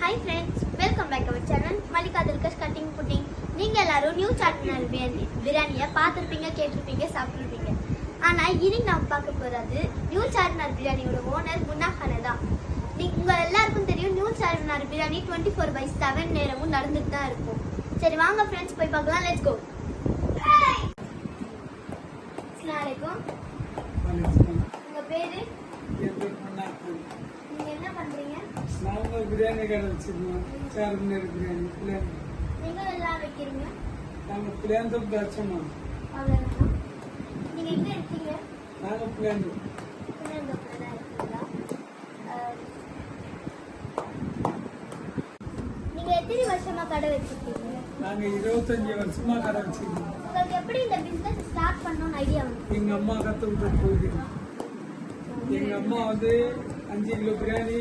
Hi friends, welcome back to our channel Malika Dilkash Cutting Pudding. நீங்க எல்லாரும் new Charminar பிரியாணியை பார்த்துருப்பீங்க, கேட்டிருப்பீங்க, சாப்பிட்டுருப்பீங்க. ஆனா இன்னைக்கு நாம பார்க்க போறது நியூ சார்மினார் பிரியாணியோட ஓனர் முன்னா கான் தான். உங்க எல்லாருக்கும் தெரியும் நியூ சார்மினார் பிரியாணி 24/7 நேரமும் நடந்துட்டு தான் இருக்கும். சரி வாங்க ஃப்ரெண்ட்ஸ் போய் பார்க்கலாம். Let's go. அஸ்ஸலாமு அலைக்கும். உங்க பேரு? நீங்க என்ன பண்றீங்க? நாங்க பிரியாணி கடை வச்சிருக்கோம். சார்மினார் பிரியாணி. நீங்க எல்லாம் வைக்கிறீங்க? நாங்க பிள்ளையாந்தோப்பு வச்சோம். அவ்வளவுதானா? நீங்க எங்க இருக்கீங்க? நாங்க பிள்ளையாந்தோப்பு. பிள்ளையாந்தோப்புல தான் இருக்கீங்களா? நீங்க எத்தனை வருஷமா கடை வச்சிருக்கீங்க? நாங்க 25 வருஷமா கடை வச்சிருக்கோம். உங்களுக்கு எப்படி இந்த பிசினஸ் ஸ்டார்ட் பண்ணணும்னு ஐடியா வந்து? எங்க அம்மா கத்து விட்டு போகுது. எங்க அம்மா 5 கிலோ பிரியாணி